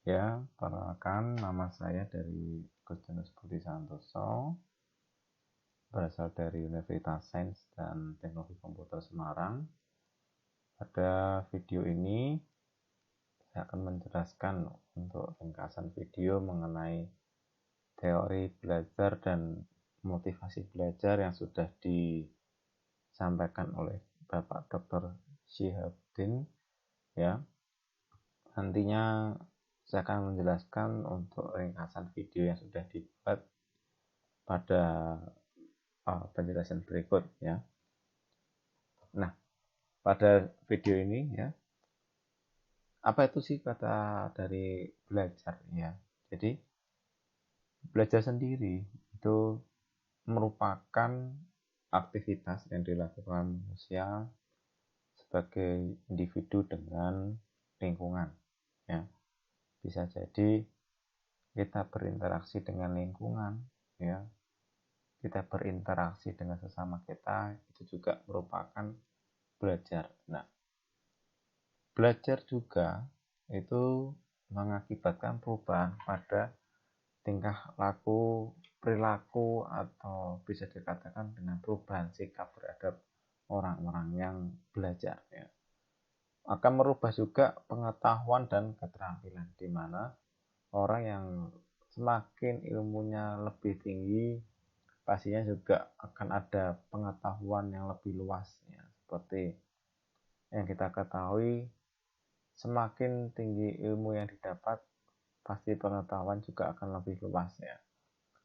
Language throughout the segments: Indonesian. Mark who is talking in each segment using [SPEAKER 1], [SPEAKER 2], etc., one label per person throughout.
[SPEAKER 1] Ya, perkenalkan nama saya dari Gustinus Budi Santoso, berasal dari Universitas Sains dan Teknologi Komputer Semarang. Pada video ini saya akan menjelaskan untuk ringkasan video mengenai teori belajar dan motivasi belajar yang sudah disampaikan oleh Bapak Dr. Syihabudin, ya. Nantinya saya akan menjelaskan untuk ringkasan video yang sudah dibuat pada penjelasan berikut, ya. Nah, pada video ini, ya, apa itu sih kata dari belajar, ya? Jadi belajar sendiri itu merupakan aktivitas yang dilakukan manusia sebagai individu dengan lingkungan, ya. Bisa jadi kita berinteraksi dengan lingkungan, ya. Kita berinteraksi dengan sesama kita, itu juga merupakan belajar. Nah, belajar juga itu mengakibatkan perubahan pada tingkah laku, perilaku, atau bisa dikatakan dengan perubahan sikap terhadap orang-orang yang belajar, ya. Akan merubah juga pengetahuan dan keterampilan, di mana orang yang semakin ilmunya lebih tinggi pastinya juga akan ada pengetahuan yang lebih luas, ya. Seperti yang kita ketahui, semakin tinggi ilmu yang didapat pasti pengetahuan juga akan lebih luas, ya.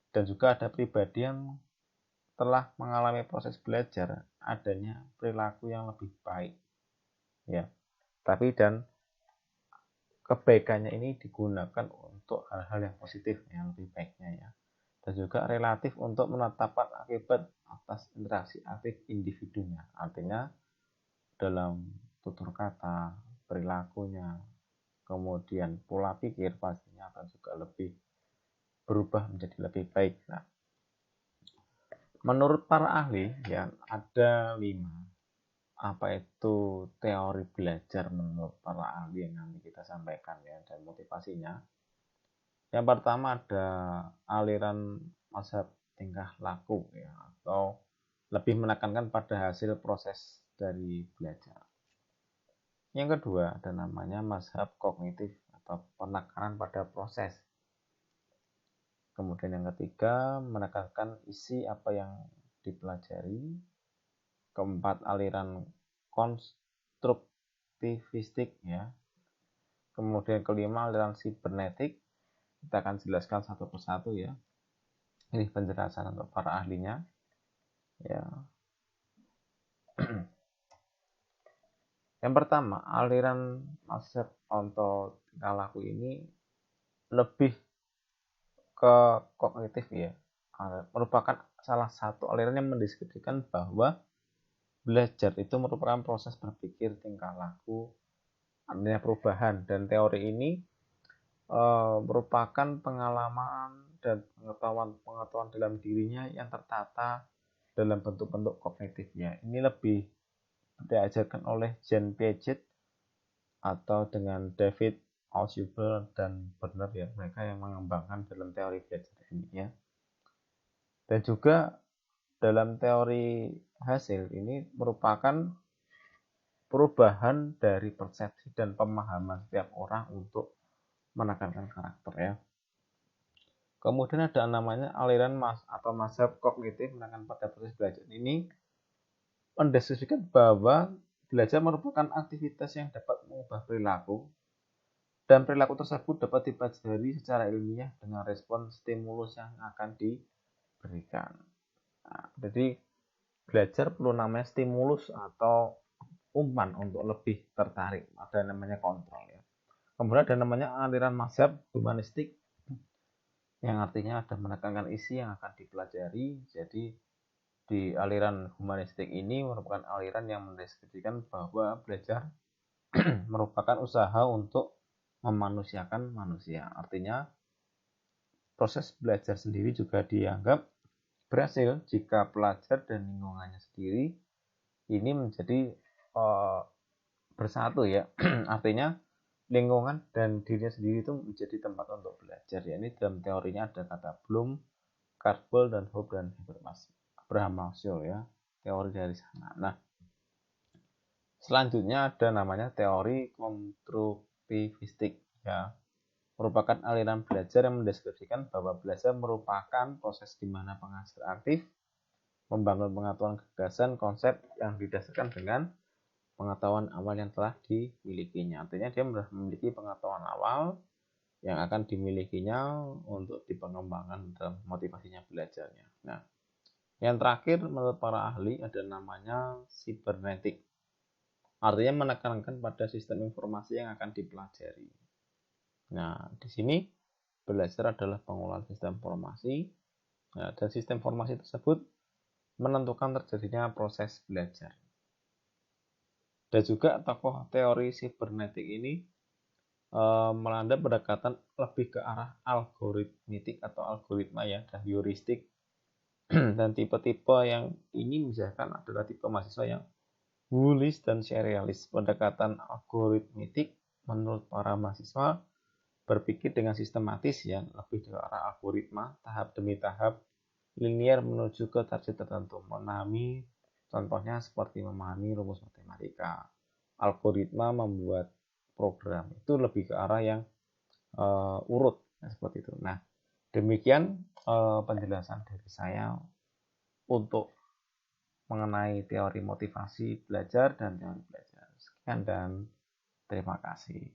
[SPEAKER 1] Dan juga ada pribadi yang telah mengalami proses belajar adanya perilaku yang lebih baik, ya. Tapi dan kebaikannya ini digunakan untuk hal-hal yang positif, yang lebih baiknya, ya. Dan juga relatif untuk menetapkan akibat atas interaksi aktif individunya. Artinya dalam tutur kata, perilakunya, kemudian pola pikir pastinya akan juga lebih berubah menjadi lebih baik. Nah, menurut para ahli, ya, ada 5 apa itu teori belajar menurut para ahli yang nanti kita sampaikan, ya, dan motivasinya. Yang pertama ada aliran mazhab tingkah laku, ya, atau lebih menekankan pada hasil proses dari belajar. Yang kedua ada namanya mazhab kognitif atau penekanan pada proses. Kemudian yang ketiga menekankan isi apa yang dipelajari. Keempat aliran konstruktivistik, ya. Kemudian kelima aliran sibernetik. Kita akan jelaskan satu persatu, ya. Ini penjelasan untuk para ahlinya, ya. Yang pertama, aliran mazhab atau tingkah laku ini lebih ke kognitif, ya. Merupakan salah satu aliran yang mendeskripsikan bahwa belajar itu merupakan proses berpikir, tingkah laku, artinya perubahan, dan teori ini merupakan pengalaman dan pengetahuan dalam dirinya yang tertata dalam bentuk-bentuk kognitifnya. Ini lebih diajarkan oleh Jean Piaget atau dengan David Altshuler dan Bernard, ya, mereka yang mengembangkan dalam teori belajar ini, ya. Dan juga dalam teori hasil ini merupakan perubahan dari persepsi dan pemahaman setiap orang untuk menekankan karakter, ya. Kemudian ada namanya aliran atau mazhab kognitif menekankan pada proses belajar. Ini mendeskripsikan bahwa belajar merupakan aktivitas yang dapat mengubah perilaku, dan perilaku tersebut dapat dipelajari secara ilmiah dengan respon stimulus yang akan diberikan. Nah, jadi belajar perlu namanya stimulus atau umpan untuk lebih tertarik. Ada namanya kontrol, ya. Kemudian ada namanya aliran mazhab humanistik yang artinya ada menekankan isi yang akan dipelajari. Jadi di aliran humanistik ini merupakan aliran yang mendeskripsikan bahwa belajar merupakan usaha untuk memanusiakan manusia. Artinya proses belajar sendiri juga dianggap berhasil jika pelajar dan lingkungannya sendiri ini menjadi bersatu, ya. Artinya lingkungan dan dirinya sendiri itu menjadi tempat untuk belajar. Ya, ini dalam teorinya ada kata Bloom, Carpel, dan Hope, dan Abraham Maslow ya, teori dari sana. Nah, selanjutnya ada namanya teori konstruktivistik ya, merupakan aliran belajar yang mendeskripsikan bahwa belajar merupakan proses di mana pengajar aktif membangun pengetahuan, gagasan, konsep yang didasarkan dengan pengetahuan awal yang telah dimilikinya. Artinya dia memiliki pengetahuan awal yang akan dimilikinya untuk dikembangkan dalam motivasinya belajarnya. Nah, yang terakhir menurut para ahli ada namanya cybernetik. Artinya menekankan pada sistem informasi yang akan dipelajari. Nah, di sini belajar adalah pengolahan sistem informasi, dan sistem informasi tersebut menentukan terjadinya proses belajar. Dan juga tokoh teori sibernetik ini melanda pendekatan lebih ke arah algoritmitik atau algoritma ya, dan heuristik. Dan tipe-tipe yang ini misalkan adalah tipe mahasiswa yang bullish dan serialis. Pendekatan algoritmitik menurut para mahasiswa berpikir dengan sistematis ya, lebih ke arah algoritma, tahap demi tahap, linear menuju ke target tertentu. Memahami contohnya seperti memahami rumus matematika. Algoritma membuat program itu lebih ke arah yang urut ya, seperti itu. Nah, demikian penjelasan dari saya untuk mengenai teori motivasi belajar dan teori belajar. Sekian dan terima kasih.